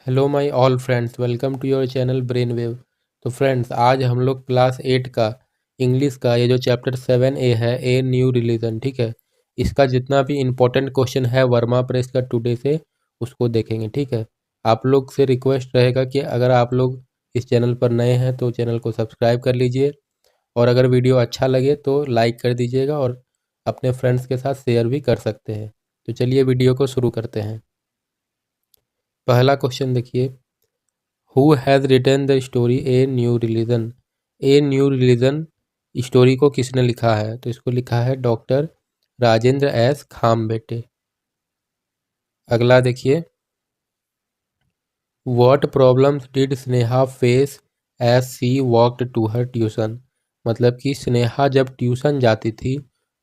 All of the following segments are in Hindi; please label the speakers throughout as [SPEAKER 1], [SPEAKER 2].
[SPEAKER 1] Hello my all friends, welcome to your channel brain wave. तो फ्रेंड्स, आज हम लोग क्लास 8 का इंग्लिश का ये जो चैप्टर 7A है, ए न्यू रिलीजन, ठीक है। इसका जितना भी इम्पोर्टेंट क्वेश्चन है वर्मा प्रेस का टुडे से, उसको देखेंगे, ठीक है। आप लोग से रिक्वेस्ट रहेगा कि अगर आप लोग इस चैनल पर नए हैं तो चैनल को सब्सक्राइब कर लीजिए, और अगर वीडियो अच्छा लगे तो लाइक कर दीजिएगा और अपने फ्रेंड्स के साथ शेयर भी कर सकते हैं। तो चलिए वीडियो को शुरू करते हैं। पहला क्वेश्चन देखिए, who has written the story a new religion. A new religion story को किसने लिखा है? तो इसको लिखा है डॉक्टर राजेंद्र एस खामबेटे। अगला देखिए, what problems did Sneha face as she walked to her tuition. मतलब कि स्नेहा जब ट्यूशन जाती थी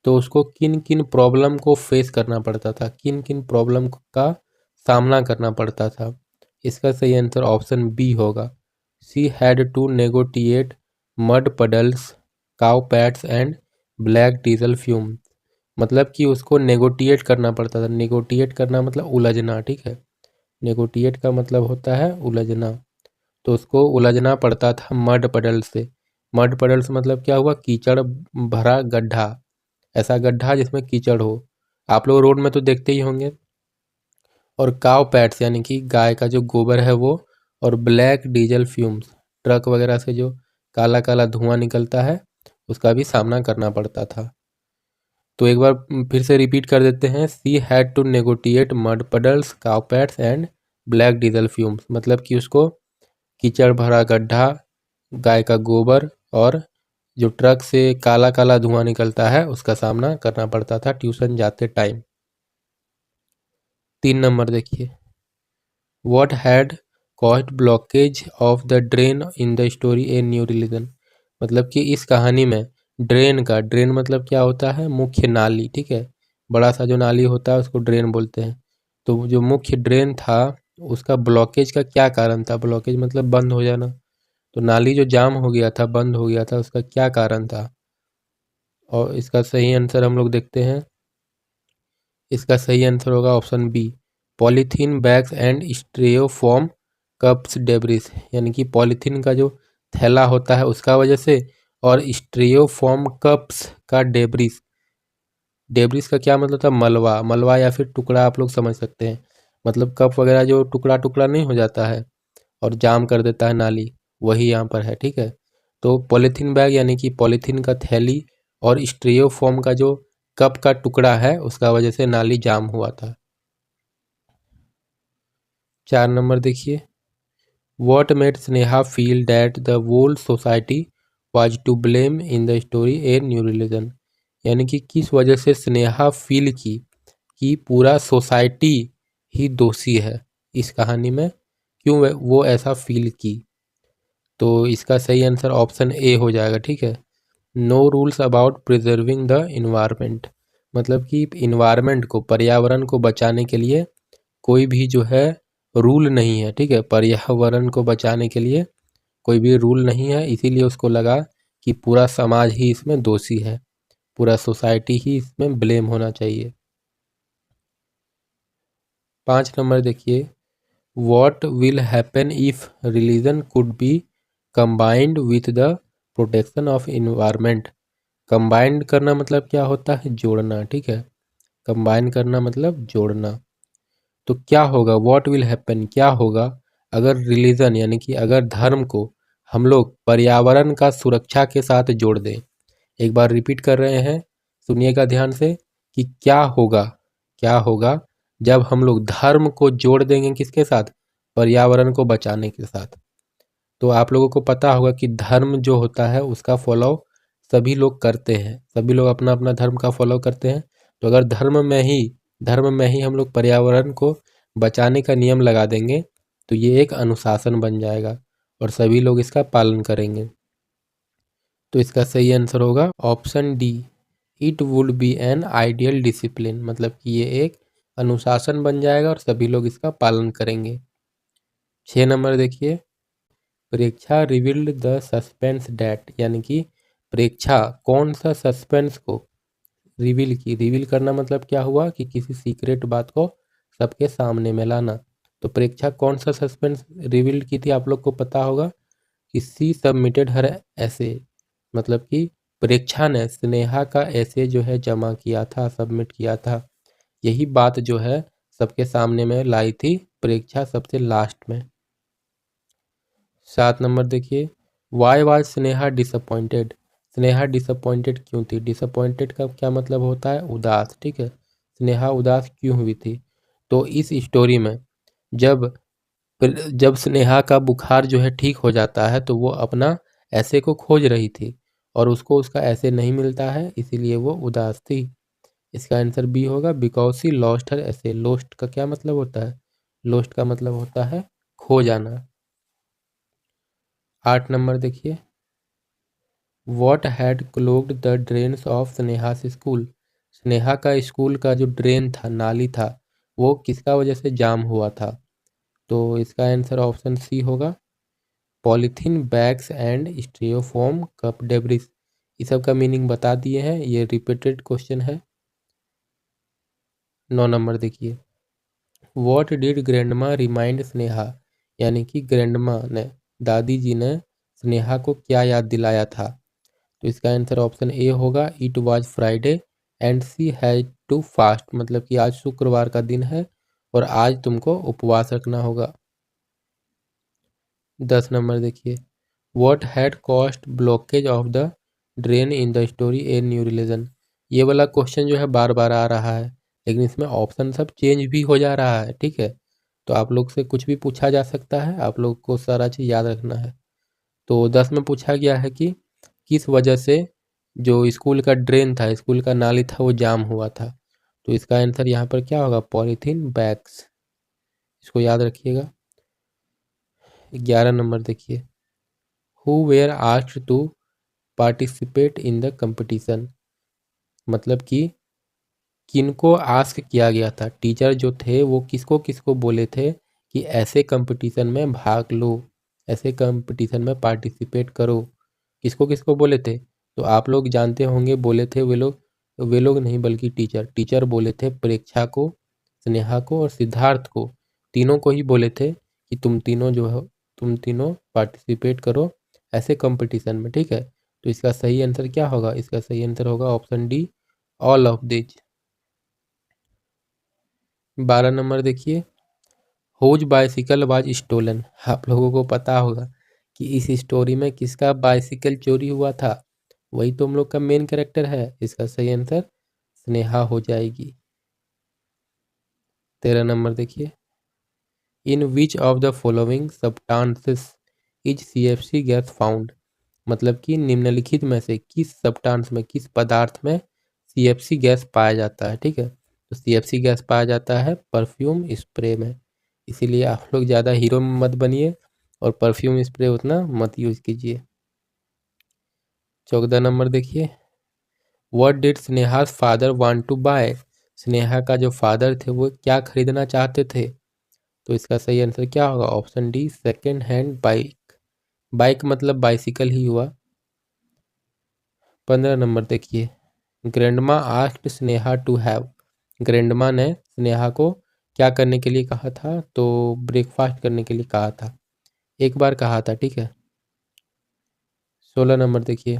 [SPEAKER 1] तो उसको किन किन प्रॉब्लम को फेस करना पड़ता था, किन किन प्रॉब्लम का सामना करना पड़ता था। इसका सही आंसर ऑप्शन बी होगा। She had to negotiate mud puddles, cow pats and black diesel fume. मतलब कि उसको नेगोटिएट करना पड़ता था। नेगोटिएट करना मतलब उलझना, ठीक है। नेगोटिएट का मतलब होता है उलझना। तो उसको उलझना पड़ता था मड पडल से। मड पडल्स मतलब क्या हुआ? कीचड़ भरा गड्ढा, ऐसा गड्ढा जिसमें कीचड़ हो। आप लोग रोड में तो देखते ही होंगे। और काव पैट्स यानी कि गाय का जो गोबर है वो, और ब्लैक डीजल फ्यूम्स, ट्रक वगैरह से जो काला काला धुआं निकलता है, उसका भी सामना करना पड़ता था। तो एक बार फिर से रिपीट कर देते हैं। She had to negotiate mud puddles, cow pats and black diesel fumes. मतलब कि उसको कीचड़ भरा गड्ढा, गाय का गोबर और जो ट्रक से काला काला धुआं निकलता है, उसका सामना करना पड़ता था ट्यूशन जाते टाइम। 3 नंबर देखिए, what had caused blockage of the drain in the story a new religion. मतलब कि इस कहानी में ड्रेन मतलब क्या होता है? मुख्य नाली, ठीक है। बड़ा सा जो नाली होता है उसको ड्रेन बोलते हैं। तो जो मुख्य ड्रेन था उसका ब्लॉकेज का क्या कारण था? ब्लॉकेज मतलब बंद हो जाना। तो नाली जो जाम हो गया था, बंद हो गया था, उसका क्या कारण था? और इसका सही आंसर हम लोग देखते हैं। इसका सही आंसर होगा option B, polythene bags and styrofoam cups debris. यानी कि पॉलीथीन का जो थैला होता है उसका वजह से, और स्टेरोफोम कप्स का डेब्रिस। डेब्रिस का क्या मतलब था? मलबा, मलबा या फिर टुकड़ा, आप लोग समझ सकते हैं। मतलब कप वगैरह जो टुकड़ा टुकड़ा नहीं हो जाता है और जाम कर देता है नाली, वही यहाँ पर है, ठीक है। तो पॉलीथीन बैग यानी कि पॉलीथीन का थैली, और स्ट्रियोफोम का जो कप का टुकड़ा है उसका वजह से नाली जाम हुआ था। 4 नंबर देखिए, what made Sneha feel that the whole society was to blame in the story a new religion. यानी कि किस वजह से स्नेहा फील की कि पूरा सोसाइटी ही दोषी है इस कहानी में, क्यों वो ऐसा फील की? तो इसका सही आंसर ऑप्शन ए हो जाएगा, ठीक है। No rules about preserving the environment. मतलब कि इन्वायरमेंट को, पर्यावरण को बचाने के लिए कोई भी जो है रूल नहीं है, ठीक है। पर्यावरण को बचाने के लिए कोई भी रूल नहीं है, इसीलिए उसको लगा कि पूरा समाज ही इसमें दोषी है, पूरा सोसाइटी ही इसमें ब्लेम होना चाहिए। 5 नंबर देखिए, what will happen if religion could be combined with the protection of environment. Combined करना मतलब क्या होता है? जोड़ना, ठीक है। कंबाइन करना मतलब जोड़ना। तो क्या होगा? व्हाट विल हैपन, क्या होगा अगर रिलीजन यानी कि अगर धर्म को हम लोग पर्यावरण का सुरक्षा के साथ जोड़ दें। एक बार रिपीट कर रहे हैं, सुनिएगा ध्यान से कि क्या होगा, क्या होगा जब हम लोग धर्म को जोड़ देंगे किसके साथ? पर्यावरण को बचाने के साथ। तो आप लोगों को पता होगा कि धर्म जो होता है उसका फॉलो सभी लोग करते हैं, सभी लोग अपना अपना धर्म का फॉलो करते हैं। तो अगर धर्म में ही हम लोग पर्यावरण को बचाने का नियम लगा देंगे तो ये एक अनुशासन बन जाएगा और सभी लोग इसका पालन करेंगे। तो इसका सही आंसर होगा option D, it would be an ideal discipline. मतलब कि ये एक अनुशासन बन जाएगा और सभी लोग इसका पालन करेंगे। 6 नंबर देखिए, प्रेक्षा रिवील्ड द सस्पेंस डैट। यानी कि प्रेक्षा कौन सा सस्पेंस को रिवील की? रिवील करना मतलब क्या हुआ कि किसी सीक्रेट बात को सबके सामने में लाना। तो परीक्षा कौन सा सस्पेंस रिवील की थी, आप लोग को पता होगा कि सी सबमिटेड हर ऐसे, मतलब कि परीक्षा ने स्नेहा का ऐसे जो है जमा किया था, सबमिट किया था। यही बात जो है सबके सामने में लाई थी परीक्षा सबसे लास्ट में। 7 नंबर देखिए, why was Sneha disappointed. Sneha disappointed क्यों थी? डिसअपॉइंटेड का क्या मतलब होता है? उदास, ठीक है। स्नेहा उदास क्यों हुई थी? तो इस स्टोरी में जब जब स्नेहा का बुखार जो है ठीक हो जाता है तो वो अपना ऐसे को खोज रही थी और उसको उसका ऐसे नहीं मिलता है, इसीलिए वो उदास थी। इसका आंसर बी होगा, बिकॉज सी लॉस्ट हर ऐसे। लॉस्ट का क्या मतलब होता है? लॉस्ट का मतलब होता है खो जाना। 8 नंबर देखिए, what had clogged the drains of Sneha's school. Sneha का स्कूल का जो ड्रेन था, नाली था, वो किसका वजह से जाम हुआ था? तो इसका आंसर ऑप्शन सी होगा, polythene bags and styrofoam cup debris. इस सब का मीनिंग बता दिए हैं, ये रिपीटेड क्वेश्चन है। 9 नंबर देखिए, what did grandma remind Sneha. यानी कि ग्रैंडमा ने, दादी जी ने स्नेहा को क्या याद दिलाया था? तो इसका आंसर ऑप्शन ए होगा, it was Friday and she had to fast. मतलब कि आज शुक्रवार का दिन है और आज तुमको उपवास रखना होगा। 10 नंबर देखिए, what had cost blockage of the drain in the story a new religion. ये वाला क्वेश्चन जो है बार बार आ रहा है, लेकिन इसमें ऑप्शन सब चेंज भी हो जा रहा है, ठीक है। तो आप लोग से कुछ भी पूछा जा सकता है, आप लोग को सारा चीज़ याद रखना है। तो 10 में पूछा गया है कि किस वजह से जो स्कूल का ड्रेन था, स्कूल का नाली था, वो जाम हुआ था। तो इसका आंसर यहाँ पर क्या होगा, पॉलीथीन बैग्स। इसको याद रखिएगा। 11 नंबर देखिए, who were asked to participate in the competition. मतलब कि किनको आस्क किया गया था, टीचर जो थे वो किसको किसको बोले थे कि ऐसे कंपटीशन में भाग लो, ऐसे कंपटीशन में पार्टिसिपेट करो। किसको किसको बोले थे? तो आप लोग जानते होंगे, बोले थे वे लोग नहीं बल्कि टीचर बोले थे परीक्षा को, स्नेहा को और सिद्धार्थ को। तीनों को ही बोले थे कि तुम तीनों जो हो, तुम तीनों पार्टिसिपेट करो ऐसे कंपटीशन में, ठीक है। तो इसका सही आंसर क्या होगा? इसका सही आंसर होगा option D, all of this. 12 number देखिए, हुज बाइसिकल वाज स्टोलन। आप लोगों को पता होगा कि इस स्टोरी में किसका बाइसिकल चोरी हुआ था, वही तो हम लोग का मेन कैरेक्टर है। इसका सही आंसर स्नेहा हो जाएगी। 13 नंबर देखिए, in which of the following substances is CFC gas found. मतलब कि निम्नलिखित में से किस सब्सटेंस में, किस पदार्थ में सीएफसी गैस पाया जाता है, ठीक है। तो सीएफसी गैस पाया जाता है परफ्यूम स्प्रे में। इसीलिए आप लोग ज़्यादा हीरो मत बनिए और परफ्यूम स्प्रे उतना मत यूज कीजिए। 14 नंबर देखिए, what did Sneha's father want to buy. Sneha का जो फादर थे वो क्या खरीदना चाहते थे? तो इसका सही आंसर क्या होगा? Option D, second hand bike. Bike मतलब बाइसिकल ही हुआ। 15 नंबर देखिए, grandma asked Sneha to have. Grandma ने स्नेहा को क्या करने के लिए कहा था? तो ब्रेकफास्ट करने के लिए कहा था, एक बार कहा था, ठीक है। 16 नंबर देखिए,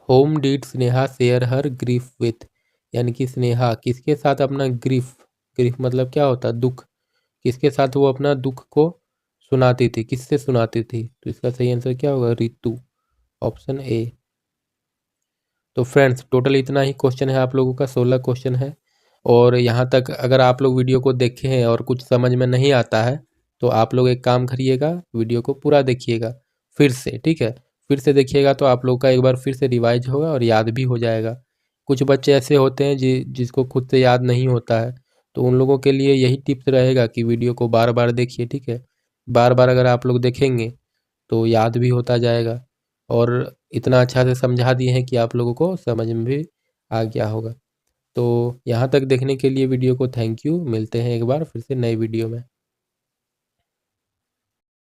[SPEAKER 1] home did Sneha share her grief with. यानी कि स्नेहा किसके साथ अपना ग्रीफ, ग्रीफ मतलब क्या होता है? दुख। किसके साथ वो अपना दुख को सुनाती थी, किससे सुनाती थी? तो इसका सही आंसर क्या होगा? Ritu, option A. तो फ्रेंड्स टोटल इतना ही क्वेश्चन है, आप लोगों का 16 क्वेश्चन है। और यहाँ तक अगर आप लोग वीडियो को देखे हैं और कुछ समझ में नहीं आता है तो आप लोग एक काम करिएगा, वीडियो को पूरा देखिएगा फिर से, ठीक है। फिर से देखिएगा तो आप लोग का एक बार फिर से रिवाइज होगा और याद भी हो जाएगा। कुछ बच्चे ऐसे होते हैं जिसको खुद से याद नहीं होता है, तो उन लोगों के लिए यही टिप्स रहेगा कि वीडियो को बार बार देखिए, ठीक है। बार बार अगर आप लोग देखेंगे तो याद भी होता जाएगा और इतना अच्छा से समझा दिए हैं कि आप लोगों को समझ में भी आ गया होगा। तो यहाँ तक देखने के लिए वीडियो को थैंक यू। मिलते हैं एक बार फिर से नए वीडियो में।